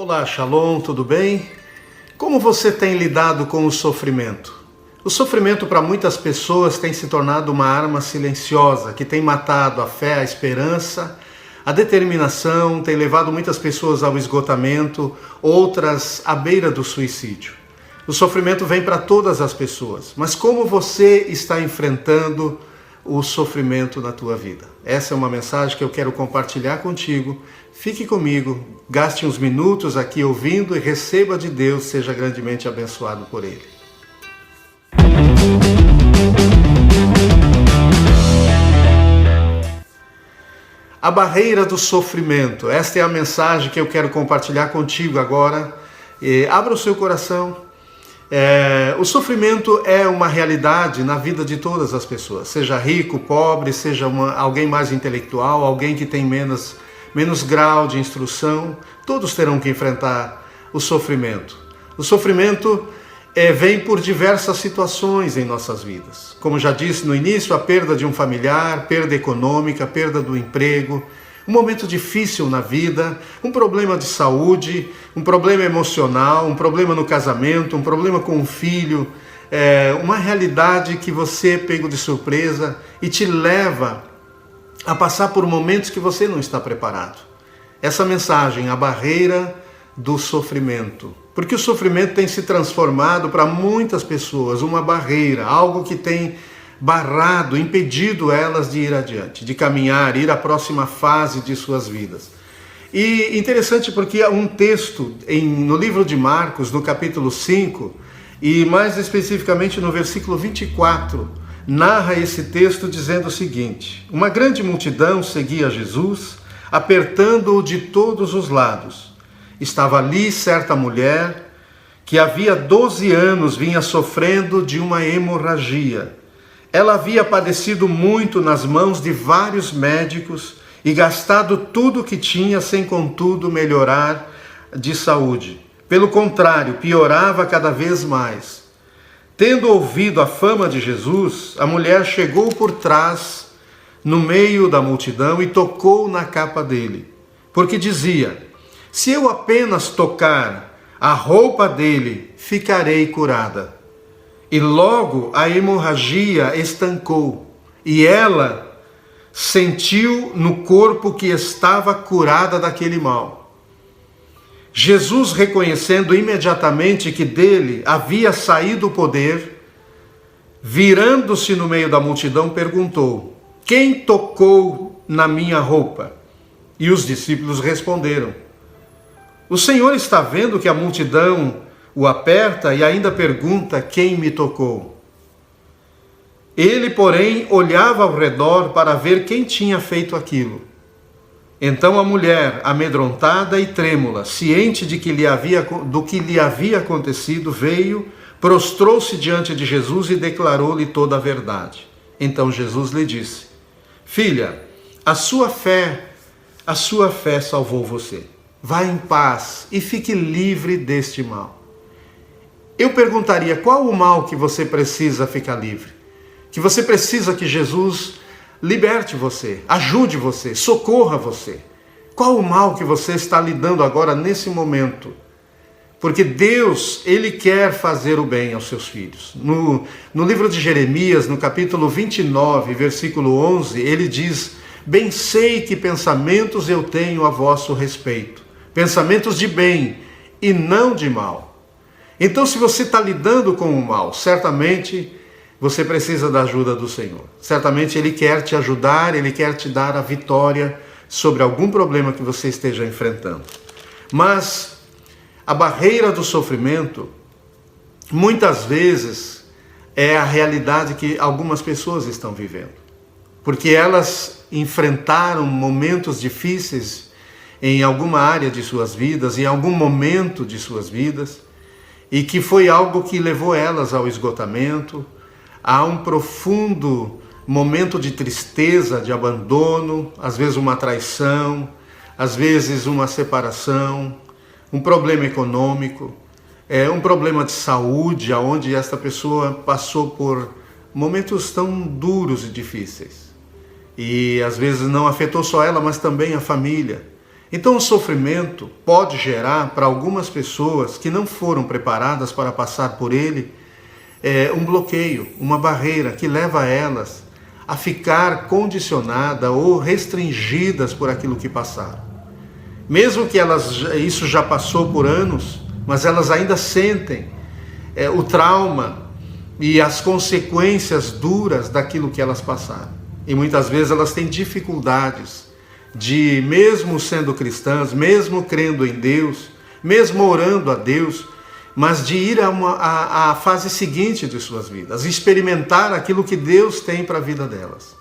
Olá, Shalom, tudo bem? Como você tem lidado com o sofrimento? O sofrimento para muitas pessoas tem se tornado uma arma silenciosa que tem matado a fé, a esperança, a determinação, tem levado muitas pessoas ao esgotamento, outras à beira do suicídio. O sofrimento vem para todas as pessoas, mas como você está enfrentando o sofrimento na tua vida? Essa é uma mensagem que eu quero compartilhar contigo. Fique comigo, gaste uns minutos aqui ouvindo e receba de Deus, seja grandemente abençoado por Ele. A barreira do sofrimento, esta é a mensagem que eu quero compartilhar contigo agora. Abra o seu coração. O sofrimento é uma realidade na vida de todas as pessoas, seja rico, pobre, seja alguém mais intelectual, alguém que tem menos grau de instrução, todos terão que enfrentar o sofrimento. O sofrimento vem por diversas situações em nossas vidas. Como já disse no início, a perda de um familiar, perda econômica, perda do emprego, um momento difícil na vida, um problema de saúde, um problema emocional, um problema no casamento, um problema com um filho, uma realidade que você é pego de surpresa e te leva a passar por momentos que você não está preparado. Essa mensagem, a barreira do sofrimento. Porque o sofrimento tem se transformado para muitas pessoas uma barreira, algo que tem barrado, impedido elas de ir adiante, de caminhar, ir à próxima fase de suas vidas. E interessante porque há um texto no livro de Marcos, no capítulo 5, e mais especificamente no versículo 24, narra esse texto dizendo o seguinte: uma grande multidão seguia Jesus, apertando-o de todos os lados. Estava ali certa mulher que havia 12 anos vinha sofrendo de uma hemorragia. Ela havia padecido muito nas mãos de vários médicos e gastado tudo o que tinha sem contudo melhorar de saúde. Pelo contrário, piorava cada vez mais. Tendo ouvido a fama de Jesus, a mulher chegou por trás, no meio da multidão, e tocou na capa dele, porque dizia: se eu apenas tocar a roupa dele, ficarei curada. E logo a hemorragia estancou, e ela sentiu no corpo que estava curada daquele mal. Jesus, reconhecendo imediatamente que dele havia saído o poder, virando-se no meio da multidão, perguntou: quem tocou na minha roupa? E os discípulos responderam: o Senhor está vendo que a multidão o aperta e ainda pergunta: quem me tocou? Ele, porém, olhava ao redor para ver quem tinha feito aquilo. Então a mulher, amedrontada e trêmula, ciente do que lhe havia acontecido, veio, prostrou-se diante de Jesus e declarou-lhe toda a verdade. Então Jesus lhe disse: filha, a sua fé salvou você. Vá em paz e fique livre deste mal. Eu perguntaria: qual o mal que você precisa ficar livre? Que você precisa que Jesus liberte você, ajude você, socorra você. Qual o mal que você está lidando agora nesse momento? Porque Deus, Ele quer fazer o bem aos seus filhos. No livro de Jeremias, no capítulo 29, versículo 11, ele diz: bem sei que pensamentos eu tenho a vosso respeito, pensamentos de bem e não de mal. Então, se você está lidando com o mal, certamente você precisa da ajuda do Senhor. Certamente Ele quer te ajudar, Ele quer te dar a vitória sobre algum problema que você esteja enfrentando. Mas a barreira do sofrimento, muitas vezes, é a realidade que algumas pessoas estão vivendo. Porque elas enfrentaram momentos difíceis em alguma área de suas vidas, em algum momento de suas vidas, e que foi algo que levou elas ao esgotamento, a um profundo momento de tristeza, de abandono, às vezes uma traição, às vezes uma separação, um problema econômico, um problema de saúde, onde esta pessoa passou por momentos tão duros e difíceis. E às vezes não afetou só ela, mas também a família. Então o sofrimento pode gerar para algumas pessoas que não foram preparadas para passar por ele um bloqueio, uma barreira que leva elas a ficar condicionadas ou restringidas por aquilo que passaram. Mesmo que isso já passou por anos, mas elas ainda sentem o trauma e as consequências duras daquilo que elas passaram. E muitas vezes elas têm dificuldades de, mesmo sendo cristãs, mesmo crendo em Deus, mesmo orando a Deus, mas de ir à fase seguinte de suas vidas, experimentar aquilo que Deus tem para a vida delas.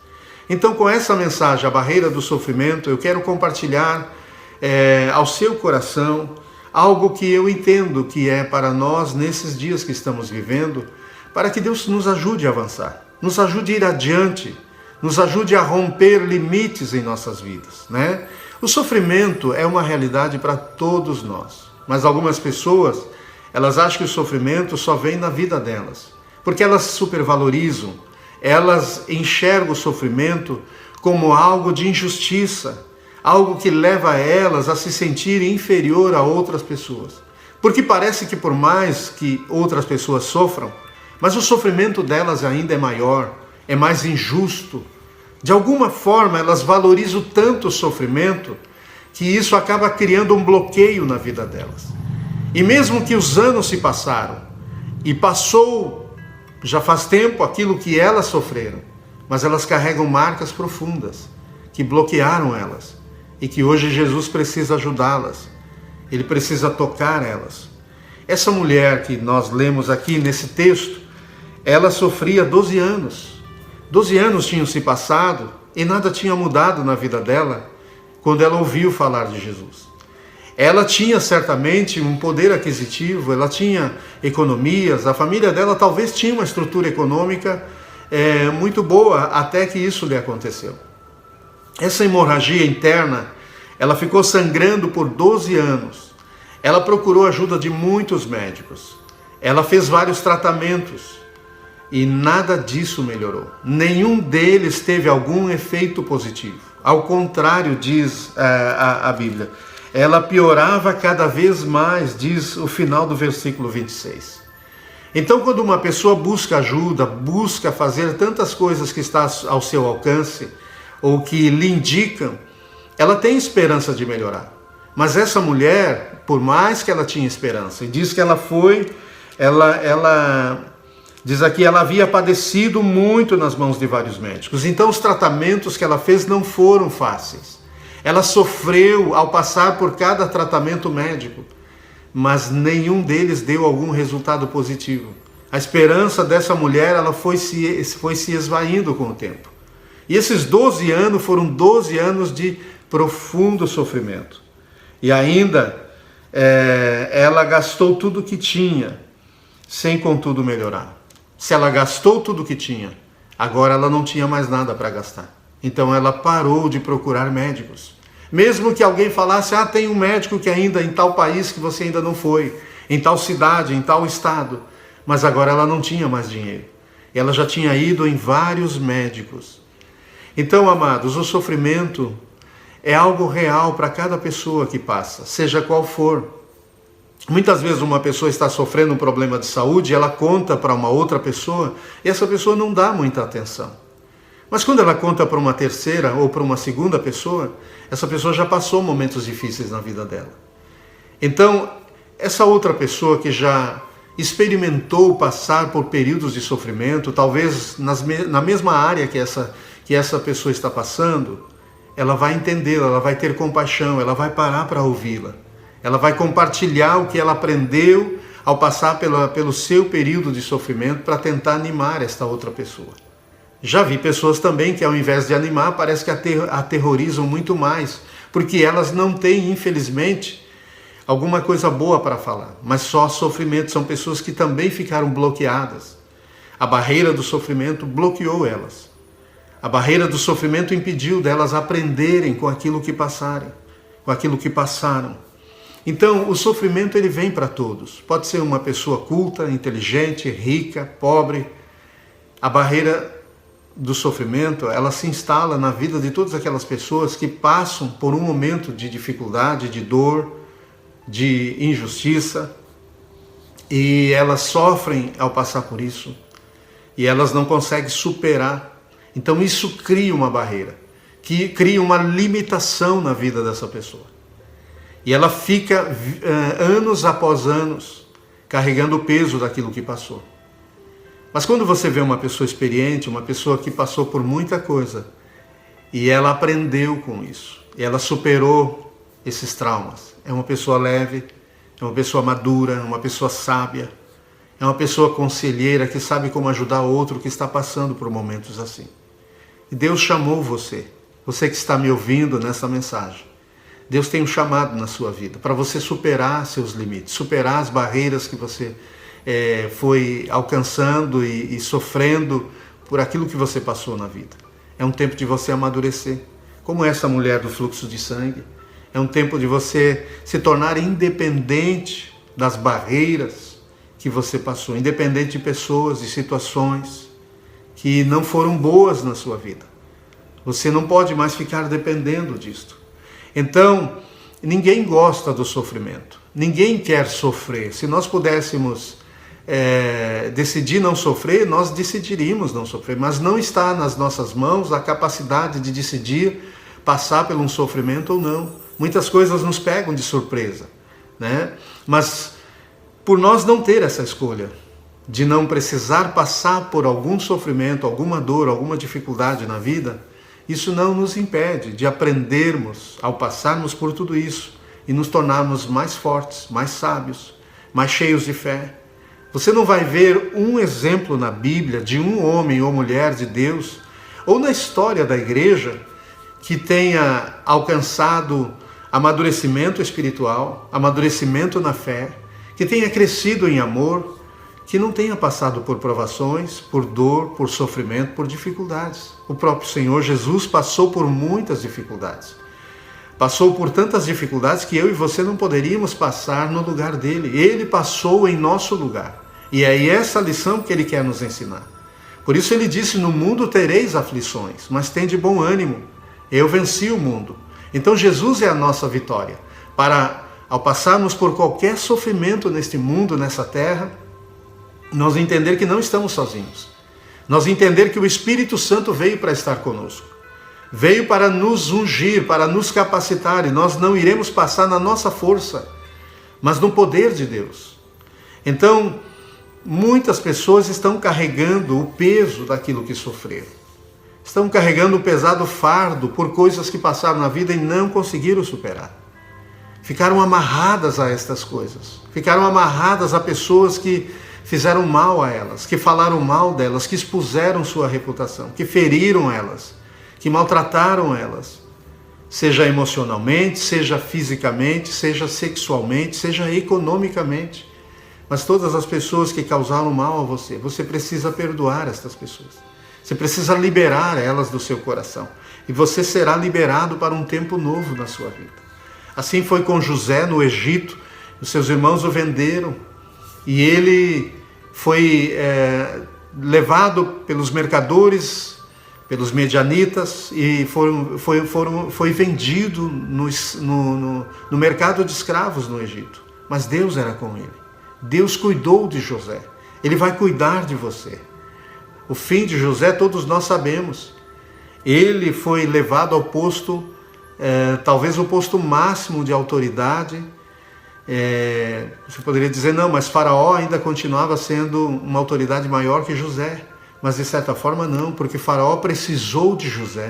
Então, com essa mensagem, a barreira do sofrimento, eu quero compartilhar ao seu coração algo que eu entendo que é para nós nesses dias que estamos vivendo, para que Deus nos ajude a avançar, nos ajude a ir adiante, nos ajude a romper limites em nossas vidas, né? O sofrimento é uma realidade para todos nós, mas algumas pessoas, elas acham que o sofrimento só vem na vida delas, porque elas supervalorizam, elas enxergam o sofrimento como algo de injustiça, algo que leva elas a se sentirem inferior a outras pessoas. Porque parece que por mais que outras pessoas sofram, mas o sofrimento delas ainda é maior, é mais injusto. De alguma forma elas valorizam tanto o sofrimento que isso acaba criando um bloqueio na vida delas. E mesmo que os anos se passaram e passou, já faz tempo aquilo que elas sofreram, mas elas carregam marcas profundas que bloquearam elas e que hoje Jesus precisa ajudá-las, ele precisa tocar elas. Essa mulher que nós lemos aqui nesse texto, ela sofria 12 anos. 12 anos tinham se passado e nada tinha mudado na vida dela quando ela ouviu falar de Jesus. Ela tinha certamente um poder aquisitivo, ela tinha economias, a família dela talvez tinha uma estrutura econômica muito boa até que isso lhe aconteceu. Essa hemorragia interna, ela ficou sangrando por 12 anos. Ela procurou ajuda de muitos médicos. Ela fez vários tratamentos e nada disso melhorou. Nenhum deles teve algum efeito positivo. Ao contrário, diz a Bíblia, ela piorava cada vez mais, diz o final do versículo 26. Então, quando uma pessoa busca ajuda, busca fazer tantas coisas que está ao seu alcance, ou que lhe indicam, ela tem esperança de melhorar. Mas essa mulher, por mais que ela tinha esperança, e diz que ela diz aqui, ela havia padecido muito nas mãos de vários médicos. Então os tratamentos que ela fez não foram fáceis. Ela sofreu ao passar por cada tratamento médico, mas nenhum deles deu algum resultado positivo. A esperança dessa mulher, ela foi se esvaindo com o tempo. E esses 12 anos foram 12 anos de profundo sofrimento. E ainda ela gastou tudo o que tinha, sem contudo melhorar. Se ela gastou tudo o que tinha, agora ela não tinha mais nada para gastar. Então ela parou de procurar médicos. Mesmo que alguém falasse, tem um médico que ainda em tal país que você ainda não foi, em tal cidade, em tal estado. Mas agora ela não tinha mais dinheiro. Ela já tinha ido em vários médicos. Então, amados, o sofrimento é algo real para cada pessoa que passa, seja qual for. Muitas vezes uma pessoa está sofrendo um problema de saúde, ela conta para uma outra pessoa e essa pessoa não dá muita atenção. Mas quando ela conta para uma terceira ou para uma segunda pessoa, essa pessoa já passou momentos difíceis na vida dela. Então, essa outra pessoa que já experimentou passar por períodos de sofrimento, talvez na mesma área que essa pessoa está passando, ela vai entendê-la, ela vai ter compaixão, ela vai parar para ouvi-la. Ela vai compartilhar o que ela aprendeu ao passar pelo seu período de sofrimento para tentar animar esta outra pessoa. Já vi pessoas também que ao invés de animar, parece que aterrorizam muito mais, porque elas não têm, infelizmente, alguma coisa boa para falar, mas só sofrimento. São pessoas que também ficaram bloqueadas. A barreira do sofrimento bloqueou elas. A barreira do sofrimento impediu delas aprenderem com aquilo que passarem, com aquilo que passaram. Então, o sofrimento ele vem para todos. Pode ser uma pessoa culta, inteligente, rica, pobre. A barreira do sofrimento, ela se instala na vida de todas aquelas pessoas que passam por um momento de dificuldade, de dor, de injustiça, e elas sofrem ao passar por isso, e elas não conseguem superar. Então isso cria uma barreira, que cria uma limitação na vida dessa pessoa. E ela fica anos após anos carregando o peso daquilo que passou. Mas quando você vê uma pessoa experiente, uma pessoa que passou por muita coisa, e ela aprendeu com isso, e ela superou esses traumas, é uma pessoa leve, é uma pessoa madura, uma pessoa sábia, é uma pessoa conselheira que sabe como ajudar outro que está passando por momentos assim. E Deus chamou você, você que está me ouvindo nessa mensagem. Deus tem um chamado na sua vida para você superar seus limites, superar as barreiras que você foi alcançando e sofrendo por aquilo que você passou na vida. É um tempo de você amadurecer, como essa mulher do fluxo de sangue. É um tempo de você se tornar independente das barreiras que você passou, independente de pessoas e situações que não foram boas na sua vida. Você não pode mais ficar dependendo disto. Então, ninguém gosta do sofrimento. Ninguém quer sofrer. Se nós pudéssemos decidir não sofrer, nós decidiríamos não sofrer. Mas não está nas nossas mãos a capacidade de decidir passar por um sofrimento ou não. Muitas coisas nos pegam de surpresa, né? Mas por nós não ter essa escolha, de não precisar passar por algum sofrimento, alguma dor, alguma dificuldade na vida, isso não nos impede de aprendermos, ao passarmos por tudo isso, e nos tornarmos mais fortes, mais sábios, mais cheios de fé. Você não vai ver um exemplo na Bíblia de um homem ou mulher de Deus, ou na história da igreja, que tenha alcançado amadurecimento espiritual, amadurecimento na fé, que tenha crescido em amor, que não tenha passado por provações, por dor, por sofrimento, por dificuldades. O próprio Senhor Jesus passou por muitas dificuldades. Passou por tantas dificuldades que eu e você não poderíamos passar no lugar dele. Ele passou em nosso lugar. E é essa lição que ele quer nos ensinar. Por isso ele disse: no mundo tereis aflições, mas tende bom ânimo. Eu venci o mundo. Então Jesus é a nossa vitória. Para, ao passarmos por qualquer sofrimento neste mundo, nessa terra, nós entender que não estamos sozinhos. Nós entender que o Espírito Santo veio para estar conosco. Veio para nos ungir, para nos capacitar. E nós não iremos passar na nossa força, mas no poder de Deus. Então, muitas pessoas estão carregando o peso daquilo que sofreram. Estão carregando um pesado fardo por coisas que passaram na vida e não conseguiram superar. Ficaram amarradas a estas coisas. Ficaram amarradas a pessoas que fizeram mal a elas, que falaram mal delas, que expuseram sua reputação, que feriram elas, que maltrataram elas. Seja emocionalmente, seja fisicamente, seja sexualmente, seja economicamente. Mas todas as pessoas que causaram mal a você, você precisa perdoar estas pessoas. Você precisa liberar elas do seu coração. E você será liberado para um tempo novo na sua vida. Assim foi com José no Egito. Os seus irmãos o venderam. E ele foi levado pelos mercadores, pelos medianitas, e foi vendido no mercado de escravos no Egito. Mas Deus era com ele. Deus cuidou de José. Ele vai cuidar de você. O fim de José todos nós sabemos. Ele foi levado ao posto, talvez o posto máximo de autoridade. Você poderia dizer, não, mas Faraó ainda continuava sendo uma autoridade maior que José. Mas de certa forma não, porque Faraó precisou de José,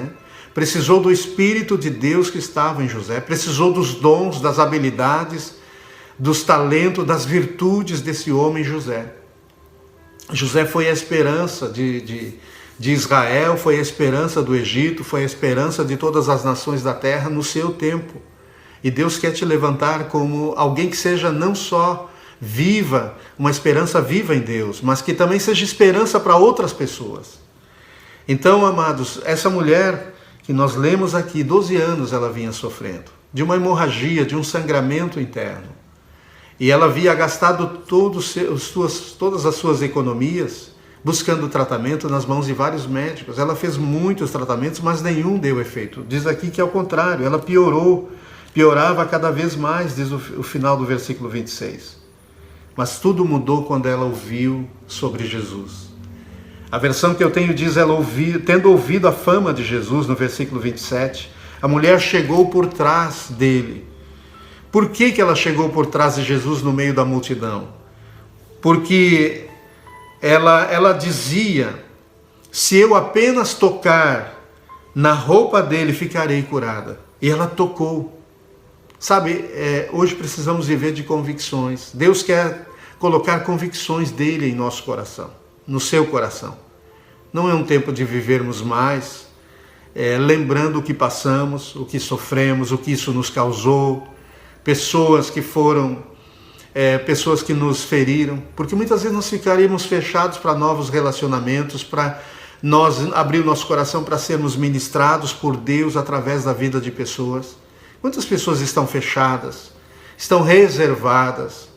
precisou do Espírito de Deus que estava em José, precisou dos dons, das habilidades, dos talentos, das virtudes desse homem José. José foi a esperança de Israel, foi a esperança do Egito, foi a esperança de todas as nações da terra no seu tempo. E Deus quer te levantar como alguém que seja não só viva, uma esperança viva em Deus, mas que também seja esperança para outras pessoas. Então, amados, essa mulher que nós lemos aqui, 12 anos ela vinha sofrendo, de uma hemorragia, de um sangramento interno. E ela havia gastado todas as suas economias, buscando tratamento nas mãos de vários médicos. Ela fez muitos tratamentos, mas nenhum deu efeito. Diz aqui que é o contrário, ela piorava cada vez mais, diz o final do versículo 26. Mas tudo mudou quando ela ouviu sobre Jesus. A versão que eu tenho diz, tendo ouvido a fama de Jesus, no versículo 27, a mulher chegou por trás dele. Por que ela chegou por trás de Jesus no meio da multidão? Porque ela dizia, se eu apenas tocar na roupa dele, ficarei curada. E ela tocou. Sabe, hoje precisamos viver de convicções. Deus quer colocar convicções dele em nosso coração, no seu coração. Não é um tempo de vivermos mais, lembrando o que passamos, o que sofremos, o que isso nos causou, pessoas que nos feriram, porque muitas vezes nós ficaríamos fechados para novos relacionamentos, para nós abrir o nosso coração para sermos ministrados por Deus através da vida de pessoas. Quantas pessoas estão fechadas, estão reservadas,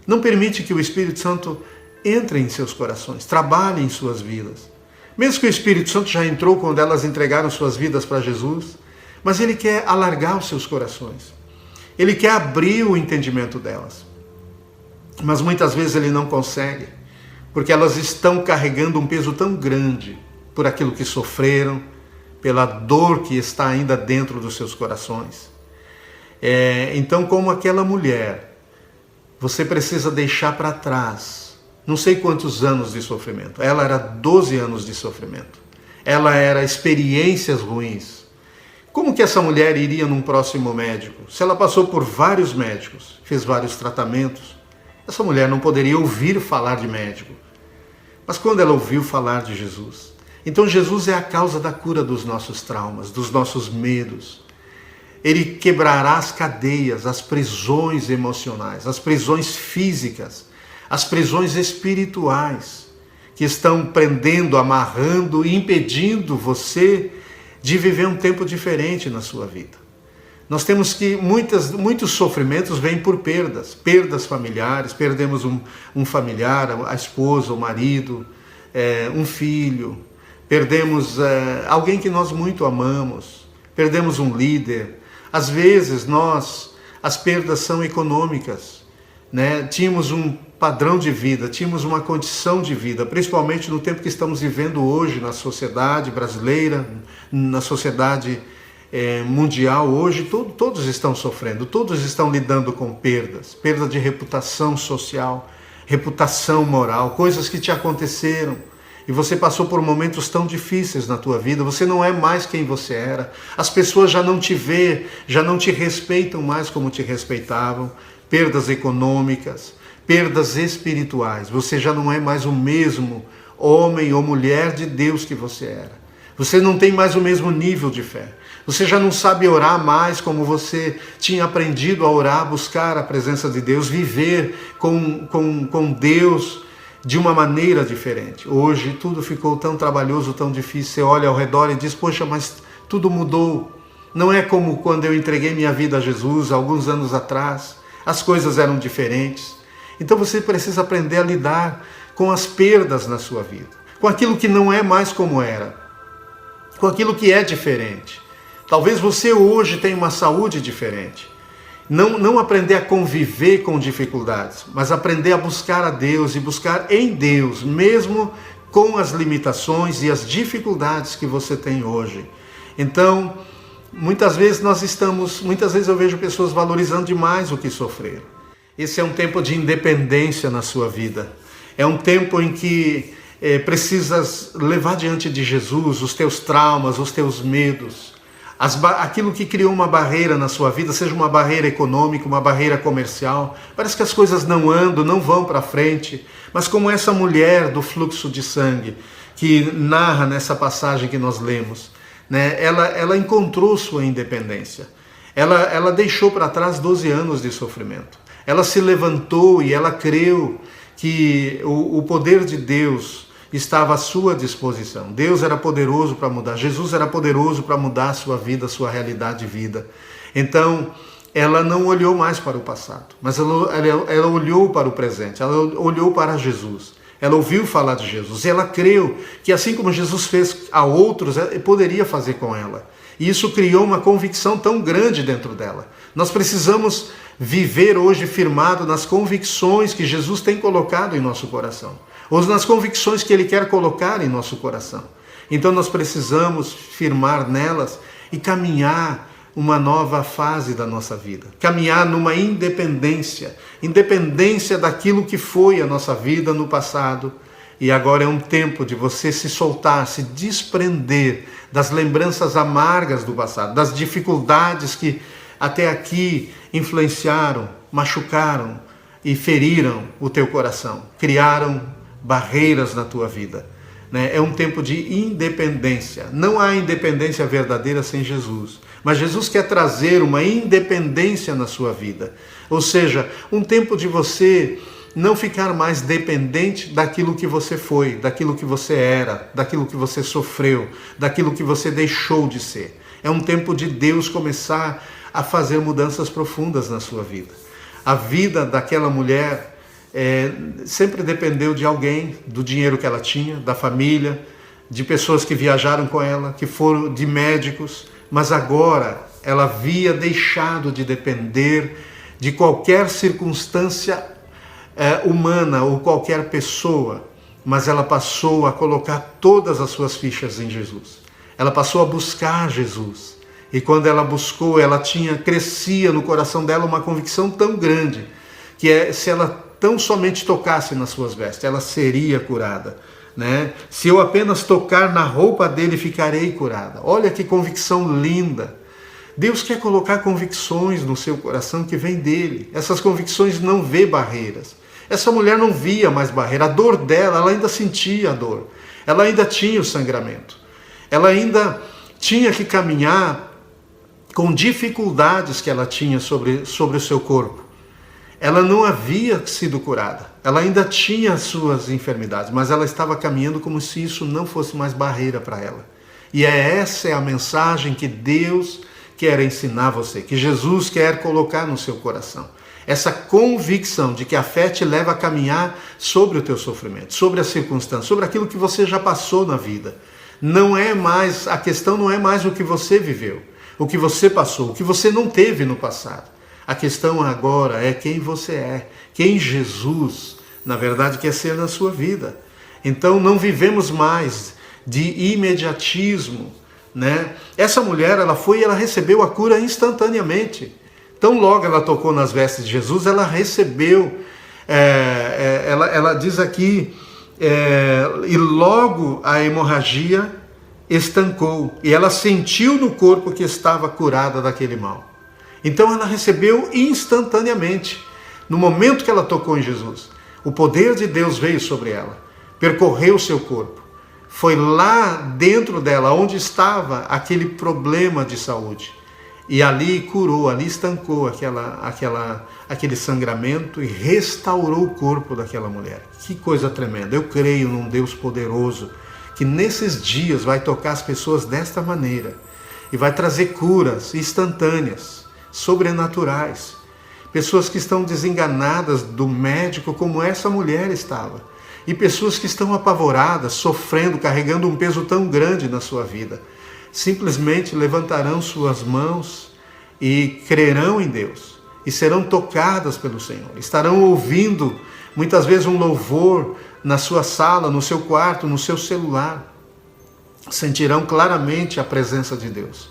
não permite que o Espírito Santo entre em seus corações, trabalhe em suas vidas. Mesmo que o Espírito Santo já entrou quando elas entregaram suas vidas para Jesus, mas Ele quer alargar os seus corações. Ele quer abrir o entendimento delas. Mas muitas vezes Ele não consegue, porque elas estão carregando um peso tão grande por aquilo que sofreram, pela dor que está ainda dentro dos seus corações. Então, como aquela mulher, você precisa deixar para trás não sei quantos anos de sofrimento. Ela era 12 anos de sofrimento. Ela era experiências ruins. Como que essa mulher iria num próximo médico? Se ela passou por vários médicos, fez vários tratamentos, essa mulher não poderia ouvir falar de médico. Mas quando ela ouviu falar de Jesus, então Jesus é a causa da cura dos nossos traumas, dos nossos medos. Ele quebrará as cadeias, as prisões emocionais, as prisões físicas, as prisões espirituais que estão prendendo, amarrando e impedindo você de viver um tempo diferente na sua vida. Nós temos que, muitos sofrimentos vêm por perdas familiares, perdemos um familiar, a esposa, o marido, um filho, perdemos alguém que nós muito amamos, perdemos um líder. Às vezes as perdas são econômicas, né? Tínhamos um padrão de vida, tínhamos uma condição de vida, principalmente no tempo que estamos vivendo hoje na sociedade brasileira, na sociedade mundial hoje, todos estão sofrendo, todos estão lidando com perdas, perda de reputação social, reputação moral, coisas que te aconteceram e você passou por momentos tão difíceis na tua vida, você não é mais quem você era, as pessoas já não te vê, já não te respeitam mais como te respeitavam, perdas econômicas, perdas espirituais, você já não é mais o mesmo homem ou mulher de Deus que você era. Você não tem mais o mesmo nível de fé. Você já não sabe orar mais como você tinha aprendido a orar, buscar a presença de Deus, viver com Deus de uma maneira diferente. Hoje tudo ficou tão trabalhoso, tão difícil. Você olha ao redor e diz, poxa, mas tudo mudou. Não é como quando eu entreguei minha vida a Jesus, alguns anos atrás. As coisas eram diferentes. Então você precisa aprender a lidar com as perdas na sua vida, com aquilo que não é mais como era, com aquilo que é diferente. Talvez você hoje tenha uma saúde diferente. Não aprender a conviver com dificuldades, mas aprender a buscar a Deus e buscar em Deus, mesmo com as limitações e as dificuldades que você tem hoje. Então, muitas vezes eu vejo pessoas valorizando demais o que sofreram. Esse é um tempo de independência na sua vida. É um tempo em que precisas levar diante de Jesus os teus traumas, os teus medos, aquilo que criou uma barreira na sua vida, seja uma barreira econômica, uma barreira comercial. Parece que as coisas não andam, não vão para frente. Mas como essa mulher do fluxo de sangue, que narra nessa passagem que nós lemos, né? Ela encontrou sua independência. Ela deixou para trás 12 anos de sofrimento. Ela se levantou e ela creu que o poder de Deus estava à sua disposição. Deus era poderoso para mudar, Jesus era poderoso para mudar a sua vida, a sua realidade de vida. Então, ela não olhou mais para o passado, mas ela olhou para o presente, ela olhou para Jesus. Ela ouviu falar de Jesus e ela creu que assim como Jesus fez a outros, poderia fazer com ela. E isso criou uma convicção tão grande dentro dela. Nós precisamos viver hoje firmado nas convicções que Jesus tem colocado em nosso coração, ou nas convicções que Ele quer colocar em nosso coração. Então nós precisamos firmar nelas e caminhar uma nova fase da nossa vida, caminhar numa independência daquilo que foi a nossa vida no passado, e agora é um tempo de você se soltar, se desprender das lembranças amargas do passado, das dificuldades que até aqui influenciaram, machucaram e feriram o teu coração, criaram barreiras na tua vida. É um tempo de independência. Não há independência verdadeira sem Jesus. Mas Jesus quer trazer uma independência na sua vida. Ou seja, um tempo de você não ficar mais dependente daquilo que você foi, daquilo que você era, daquilo que você sofreu, daquilo que você deixou de ser. É um tempo de Deus começar a fazer mudanças profundas na sua vida. A vida daquela mulher sempre dependeu de alguém, do dinheiro que ela tinha, da família, de pessoas que viajaram com ela, que foram de médicos, mas agora ela havia deixado de depender de qualquer circunstância humana ou qualquer pessoa, mas ela passou a colocar todas as suas fichas em Jesus. Ela passou a buscar Jesus. E quando ela buscou, crescia no coração dela uma convicção tão grande, que se ela tão somente tocasse nas suas vestes, ela seria curada. Se eu apenas tocar na roupa dele, ficarei curada. Olha que convicção linda. Deus quer colocar convicções no seu coração que vem dele. Essas convicções não vê barreiras. Essa mulher não via mais barreira. A dor dela, ela ainda sentia a dor. Ela ainda tinha o sangramento. Ela ainda tinha que caminhar com dificuldades que ela tinha sobre o seu corpo. Ela não havia sido curada. Ela ainda tinha as suas enfermidades, mas ela estava caminhando como se isso não fosse mais barreira para ela. E essa é a mensagem que Deus quer ensinar você, que Jesus quer colocar no seu coração. Essa convicção de que a fé te leva a caminhar sobre o teu sofrimento, sobre as circunstâncias, sobre aquilo que você já passou na vida. A questão não é mais o que você viveu, o que você passou, o que você não teve no passado. A questão agora é quem você é, quem Jesus, na verdade, quer ser na sua vida. Então não vivemos mais de imediatismo. Essa mulher, ela recebeu a cura instantaneamente. Tão logo ela tocou nas vestes de Jesus, ela recebeu, ela diz aqui, e logo a hemorragia estancou, e ela sentiu no corpo que estava curada daquele mal. Então ela recebeu instantaneamente, no momento que ela tocou em Jesus. O poder de Deus veio sobre ela, percorreu o seu corpo. Foi lá dentro dela, onde estava aquele problema de saúde. E ali curou, ali estancou aquele sangramento e restaurou o corpo daquela mulher. Que coisa tremenda. Eu creio num Deus poderoso, que nesses dias vai tocar as pessoas desta maneira. E vai trazer curas instantâneas, sobrenaturais. Pessoas que estão desenganadas do médico, como essa mulher estava. E pessoas que estão apavoradas, sofrendo, carregando um peso tão grande na sua vida. Simplesmente levantarão suas mãos e crerão em Deus. E serão tocadas pelo Senhor. Estarão ouvindo, muitas vezes, um louvor na sua sala, no seu quarto, no seu celular. Sentirão claramente a presença de Deus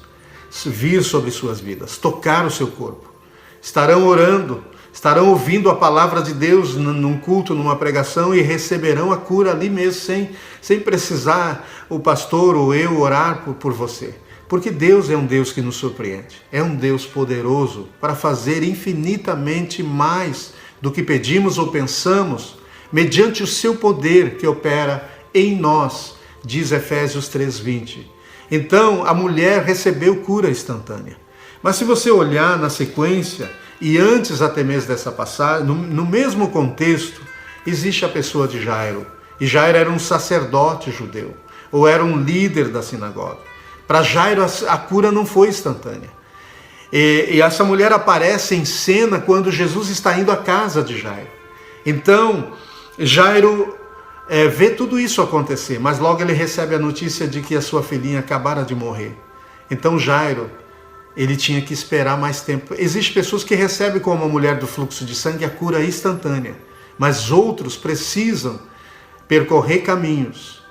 vir sobre suas vidas, tocar o seu corpo. Estarão orando, estarão ouvindo a palavra de Deus num culto, numa pregação, e receberão a cura ali mesmo, sem precisar o pastor ou eu orar por você. Porque Deus é um Deus que nos surpreende, é um Deus poderoso para fazer infinitamente mais do que pedimos ou pensamos, mediante o seu poder que opera em nós, diz Efésios 3:20. Então, a mulher recebeu cura instantânea. Mas se você olhar na sequência, e antes até mesmo dessa passagem, no mesmo contexto, existe a pessoa de Jairo. E Jairo era um sacerdote judeu, ou era um líder da sinagoga. Para Jairo, a cura não foi instantânea. E essa mulher aparece em cena quando Jesus está indo à casa de Jairo. Então, Jairo vê tudo isso acontecer, mas logo ele recebe a notícia de que a sua filhinha acabara de morrer. Então Jairo, ele tinha que esperar mais tempo. Existem pessoas que recebem, como a mulher do fluxo de sangue, a cura instantânea, mas outros precisam percorrer caminhos.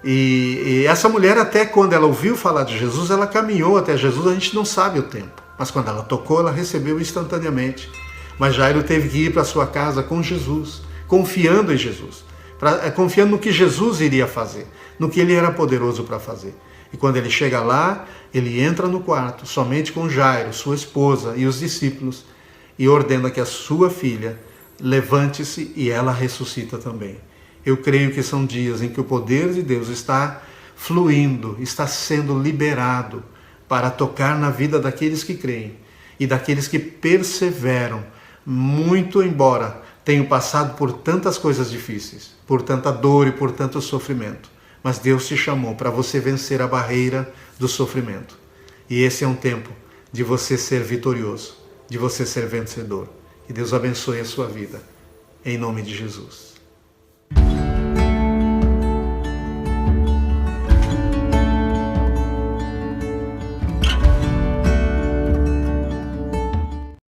E essa mulher, até quando ela ouviu falar de Jesus, ela caminhou até Jesus, a gente não sabe o tempo, mas quando ela tocou, ela recebeu instantaneamente. Mas Jairo teve que ir para sua casa com Jesus, confiando em Jesus, confiando no que Jesus iria fazer, no que ele era poderoso para fazer. E quando ele chega lá, ele entra no quarto, somente com Jairo, sua esposa e os discípulos, e ordena que a sua filha levante-se e ela ressuscita também. Eu creio que são dias em que o poder de Deus está fluindo, está sendo liberado para tocar na vida daqueles que creem e daqueles que perseveram, muito embora tenham passado por tantas coisas difíceis, por tanta dor e por tanto sofrimento. Mas Deus te chamou para você vencer a barreira do sofrimento. E esse é um tempo de você ser vitorioso, de você ser vencedor. Que Deus abençoe a sua vida. Em nome de Jesus.